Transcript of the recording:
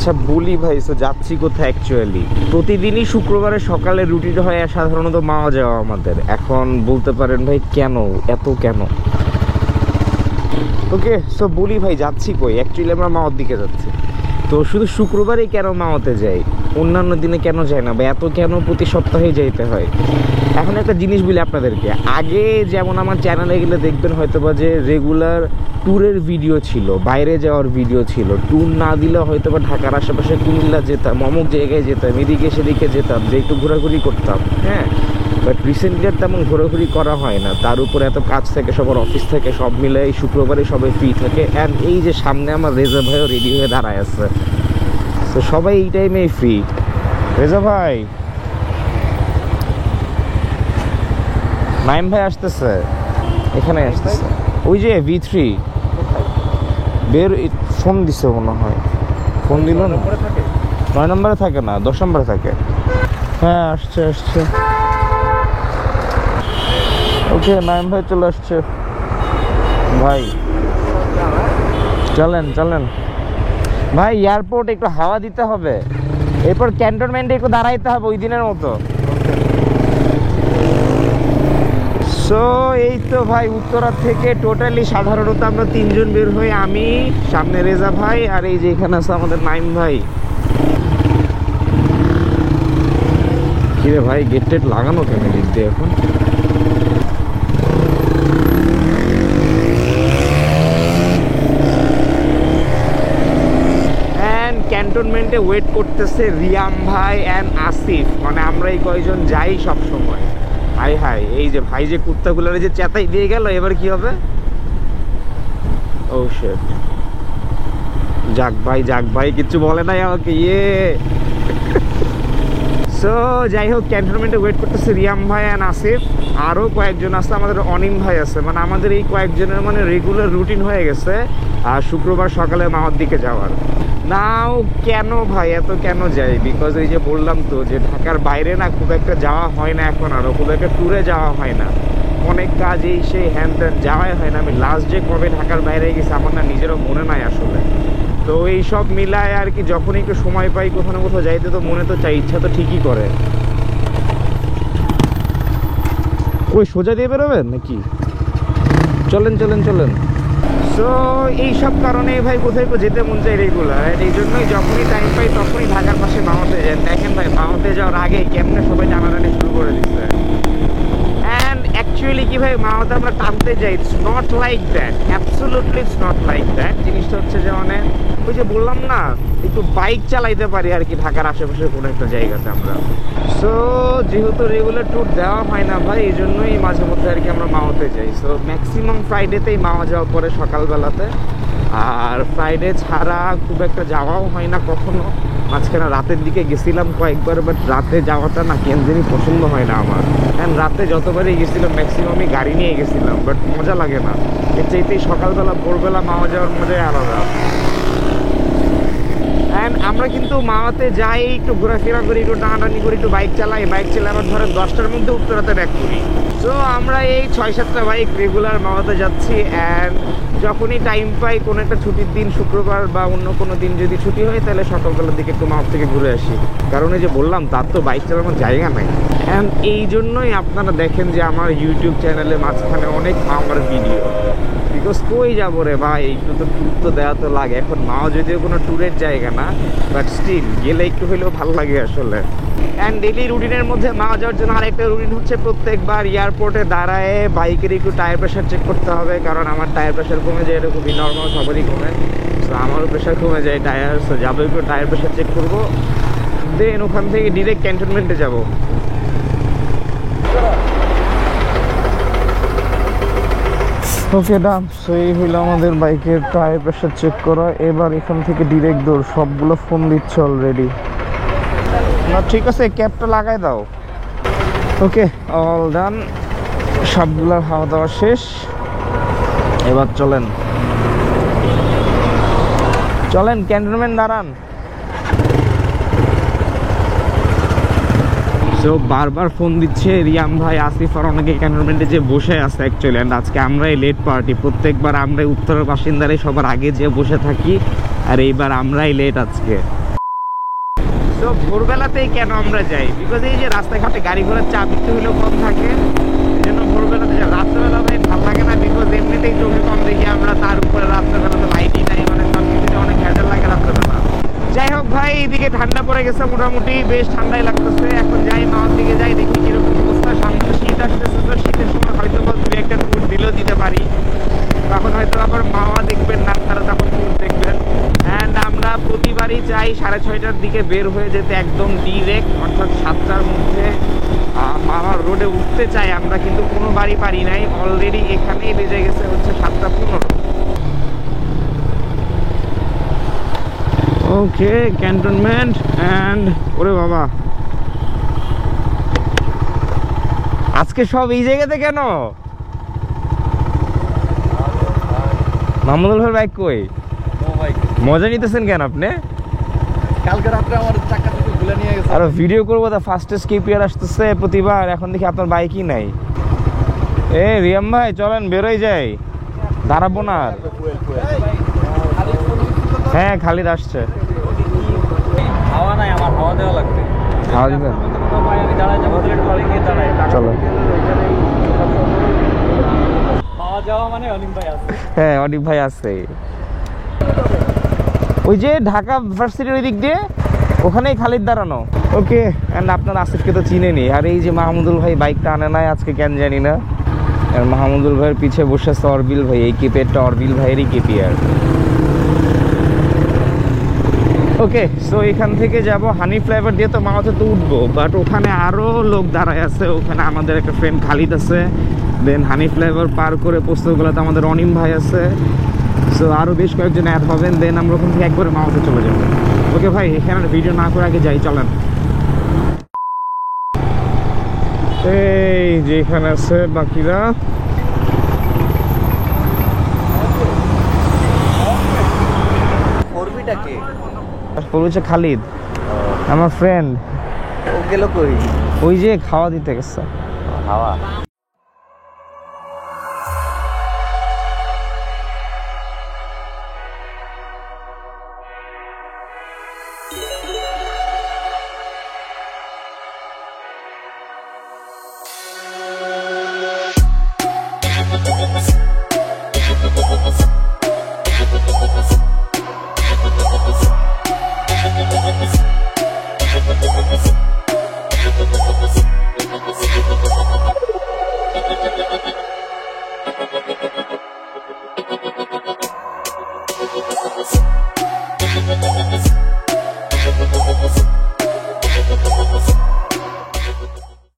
আচ্ছা বলি ভাই, তো যাচ্ছি কোথায় অ্যাকচুয়ালি? প্রতিদিনই শুক্রবারে সকালে রুটিন হয় সাধারণত মাওয়া যাওয়া আমাদের। এখন বলতে পারেন ভাই কেন, এত কেন? ওকে, সো বলি ভাই যাচ্ছি কই? অ্যাকচুয়ালি আমরা মাওয়ার দিকে যাচ্ছি। তো শুধু শুক্রবারেই কেন মাওয়াতে যাই, অন্যান্য দিনে কেন যায় না বা এত কেন প্রতি সপ্তাহে যাইতে হয়? এখন একটা জিনিস বলি আপনাদেরকে, আগে যেমন আমার চ্যানেলে গেলে দেখবেন হয়তো বা যে রেগুলার ট্যুরের ভিডিও ছিল, বাইরে যাওয়ার ভিডিও ছিল। ট্যুর না দিলে হয়তো বা ঢাকার আশেপাশে কুমিল্লা যেতাম, অমুক জায়গায় যেতাম, এদিকে সেদিকে যেতাম, যে একটু ঘোরাঘুরি করতাম, হ্যাঁ। বাট রিসেন্টলি আর তেমন ঘোরাঘুরি করা হয় না। তার উপরে এত কাজ থাকে, সবার অফিস থেকে, সব মিলে এই শুক্রবারে সবাই ফ্রি থাকে। অ্যান্ড এই যে সামনে আমার রেজা ভাইও রেডি হয়ে দাঁড়ায় আছে, তো সবাই এই টাইমেই ফ্রি। রেজা ভাই, নাইম ভাই আসতেছে, এখানে আসতেছে। ওই যে V3 বের ফোন দিছে মনে হয়। ফোন দিল না, 9 নম্বরে থাকে না, 10 নম্বরে থাকে। হ্যাঁ আসছে আসছে। ওকে, নাইম ভাই চলে আসছে। ভাই চলেন চলেন ভাই, এয়ারপোর্ট একটু হাওয়া দিতে হবে, এরপর ক্যান্টনমেন্টে একটু দাঁড়াইতে হবে ওই দিনের মতো। সো এই তো ভাই, উত্তরা থেকে টোটালি সাধারণত আমরা 3 জন বের হই। আমি, সামনে রেজা ভাই, আর এই যে এখানে আছে আমাদের নাইম ভাই। কিরে ভাই, গেট টেট লাগানো কেন দিক দিয়ে এখন? ক্যান্টনমেন্টে ওয়েট করতেছে রিয়াম ভাই অ্যান্ড আসিফ, মানে আমরা এই কয়জন যাই সব সময়। হাই হাই, এই যে ভাই যে কুত্তাগুলোর যে চেতাই দিয়ে গেল, এবার কি হবে? ও শিট, যাক ভাই কিচ্ছু বলে নাই আমাকে। সো যাই হোক, ক্যান্টনমেন্টে ওয়েট করতেছে রিয়াম ভাই অ্যান্ড আসিফ। আরও কয়েকজন আছে, আমাদের অনিম ভাই আছে। মানে আমাদের এই কয়েকজনের মানে রেগুলার রুটিন হয়ে গেছে আর শুক্রবার সকালে মাওয়ার দিকে যাওয়ার। নাও কেন ভাই এত কেন যাই? বিকজ এই যে বললাম তো, যে ঢাকার বাইরে না খুব একটা যাওয়া হয় না এখন, আরও খুব একটা ট্যুরে যাওয়া হয় না। অনেক কাজ এই সেই হ্যান ত্যান, যাওয়াই হয় না। আমি লাস্ট যে কবে ঢাকার বাইরে গেছি আমার না নিজেরও মনে নাই আসলে। তো এই সব মিলায় আর কি, যখন একটু সময় পাই কোথাও না কোথাও যাইতে তো মনে তো চাই, ইচ্ছা তো ঠিকই করে। ওই সোজা দিয়ে বেরোবেন নাকি? চলেন চলেন চলেন। সো এইসব কারণে ভাই কোথায় যেতে মন চাই রেগুলার, এই জন্যই যখনই টাইম পাই তখনই ঢাকার পাশে মাওয়াতে যাই। দেখেন ভাই, মাওয়াতে যাওয়ার আগে কেমনে সবাই টানাটানি শুরু করে দিচ্ছে। অ্যান্ড অ্যাকচুয়ালি কি ভাই, মাওয়াতে আমরা টানতে যাই, it's not like that, absolutely it's not like that. জিনিসটা হচ্ছে যে মানে ওই যে বললাম না, একটু বাইক চালাইতে পারি আর কি ঢাকার আশেপাশে কোনো একটা জায়গাতে আমরা। সো যেহেতু রেগুলার ট্যুর দেওয়া হয় না ভাই, এই জন্যই মাঝে মধ্যে আর কি আমরা মাওয়াতে যাই। সো ম্যাক্সিমাম ফ্রাইডেতেই মাওয়া যাওয়া পরে সকালবেলাতে, আর ফ্রাইডে ছাড়া খুব একটা যাওয়াও হয় না কখনো। মাঝখানে রাতের দিকে গেছিলাম কয়েকবার, বাট রাতে যাওয়াটা না কেন জানি পছন্দ হয় না আমার। অ্যান্ড রাতে যতবারই গেছিলাম ম্যাক্সিমামই গাড়ি নিয়ে গেছিলাম, বাট মজা লাগে না। এর চাইতেই সকালবেলা ভোরবেলা মাওয়া যাওয়ার মজাই আলাদা। অ্যান্ড আমরা কিন্তু মাওয়াতে যাই, একটু ঘোরাফেরা করি, একটু টানাটানি করি, একটু বাইক চালাই। বাইক চালাই আবার ধরেন 10টার মধ্যে উত্তরাতে ব্যাক করি। সো আমরা এই 6-7টা বাইক রেগুলার মাওয়াতে যাচ্ছি। অ্যান্ড যখনই টাইম পাই, কোনো একটা ছুটির দিন, শুক্রবার বা অন্য কোনো দিন যদি ছুটি হয়, তাহলে সকালবেলার দিকে একটু মাওয়া থেকে ঘুরে আসি। কারণ এই যে বললাম, তার তো বাইক চালানোর জায়গা নাই। অ্যান্ড এই জন্যই আপনারা দেখেন যে আমার ইউটিউব চ্যানেলে মাঝখানে অনেক মাওয়ার ভিডিও। বিকজ কই যাবো রে ভাই, একটু তো ট্যুর তো দেওয়া তো লাগে। এখন মাও যদিও কোনো ট্যুরের জায়গা না, বাট স্টিল গেলে একটু হলেও ভালো লাগে আসলে। অ্যান্ড ডেইলি রুটিনের মধ্যে মাওয়া যাওয়ার জন্য আরেকটা রুটিন হচ্ছে, প্রত্যেকবার এয়ারপোর্টে দাঁড়ায় বাইকের একটু টায়ার প্রেশার চেক করতে হবে। কারণ আমার টায়ার প্রেশার কমে যায়, এটা খুবই নর্মাল, সবারই কমে। সো আমারও প্রেশার কমে যায় টায়ার। সো যাবো, একটু টায়ার প্রেশার চেক করবো, দেন ওখান থেকে ডিরেক্ট ক্যান্টনমেন্টে যাবো। ওকে ডান। সো এই হইলো আমাদের বাইকের টায়ার প্রেশার চেক করা। এবার এখান থেকে ডিরেক্ট দৌড়, সবগুলো ফোন দিচ্ছে অলরেডি। না ঠিক আছে, ক্যাবটা লাগাই দাও। ওকে, অল ডান, সবগুলোর হাওয়া দাওয়া শেষ। এবার চলেন চলেন ক্যান্টনমেন্ট দাঁড়ান। সো বারবার ফোন দিচ্ছে রিয়াম ভাই, আসিফ আর অনেকে ক্যান্টনমেন্টে যে বসে আছে অ্যাকচুয়ালি। অ্যান্ড আজকে আমরাই লেট পার্টি, প্রত্যেকবার আমরাই উত্তরের বাসিন্দারাই সবার আগে যে বসে থাকি, আর এইবার আমরাই লেট আজকে। তো ভোরবেলাতেই কেন আমরা যাই, বিকজ এই যে রাস্তাঘাটে গাড়ি ঘোড়ার চাপ একটু হলেও কম থাকে, এই জন্য ভোরবেলাতে যাই। রাত্রেবেলা ভাই ভালো লাগে না, বিকজ এমনিতেই চোখে কম দেখি আমরা, তার উপরে রাত্রেবেলা তো লাইটই নাই, মানে সব কিছুতে অনেক ভেজাল লাগে রাত্রেবেলা। যাই হোক ভাই, এইদিকে ঠান্ডা পড়ে গেছে, মোটামুটি বেশ ঠান্ডাই লাগতেছে। এখন যাই মাওয়ার দিকে যাই, দেখি কিরকম অবস্থা। সামনে শীত আসতেছে, তো শীতের সময় হয়তো বা দু একটা ট্যুর দিলেও দিতে পারি, তখন হয়তো আবার মাওয়া দেখবেন না, তারা তখন ট্যুর দেখবেন। অ্যান্ড আমরা প্রতিবারই চাই 6:30টার দিকে বের হয়ে যেতে, একদম ডিরেক্ট, অর্থাৎ 7টার মধ্যে মাওয়া রোডে উঠতে চাই আমরা, কিন্তু কোনো বাড়ি পারি নাই। অলরেডি এখানেই বেজে গেছে হচ্ছে 7:15। ওকে, ক্যান্টনমেন্ট। অ্যান্ড ওরে বাবা, আজকে সব এই জায়গাতে কেন? মাহমুদুল ভাই বাইক কই? মজা নিতেছেন কেন আপনি? কালকে রাত্রে আমার চাকা থেকে খুলে নিয়ে গেছে। আর ভিডিও করবো, দা ফাস্টেস্ট কেপিআর আসতেছে প্রতিবার, এখন দেখি আপনার বাইকই নাই। এ রিয়াম ভাই চলেন, বেরোই যাই, দাঁড়াবো না আর। হ্যাঁ, খালিদ আসছে। হাওয়া নাই, আমার হাওয়া দেওয়া লাগবে। হাওয়া দিবেন? আমি দাঁড়ায় যাবো, গিয়ে দাঁড়ায়। চলো। হাওয়া যাওয়া মানে অনিম ভাই আছে। হ্যাঁ, অনিক ভাই আছে। ওই যে ঢাকা ভার্সিটির ওই দিক দিয়ে, ওখানেই খালিদ দাঁড়ানো। ওকে, অ্যান্ড আপনার আসিফকে তো চিনেনি। আর এই যে মাহমুদুল ভাই বাইকটা আনে নাই আজকে, কেন জানি না। আর মাহমুদুল ভাইয়ের পিছে বসে আছে অরবিল ভাই, এই কেপিআরটা অরবিল ভাইয়েরই কেপিআর। ওকে, সো এখান থেকে যাব হানি ফ্লেভার দিয়ে, তো মাওয়াতে তো উঠবো, বাট ওখানে আরও লোক দাঁড়ায় আছে। ওখানে আমাদের একটা ফ্রেন্ড খালিদ আছে, দেন হানি ফ্লেভার পার করে পোস্তগুলোতে আমাদের অনিম ভাই আছে। সো আরও বেশ কয়েকজন অ্যাড হবেন, দেন আমরা ওখান থেকে একবারে মাওয়াতে চলে যাবো। ওকে ভাই, এখানে ভিডিও না করে আগে যাই, চলেন। এই যে এখানে আছে বাকিরা। করবিটা কে? বলছে খালিদ, আমার ফ্রেন্ড। ও গেল কই? ওই যে খাওয়া দিতে গেছে। হাওয়া। Thank you.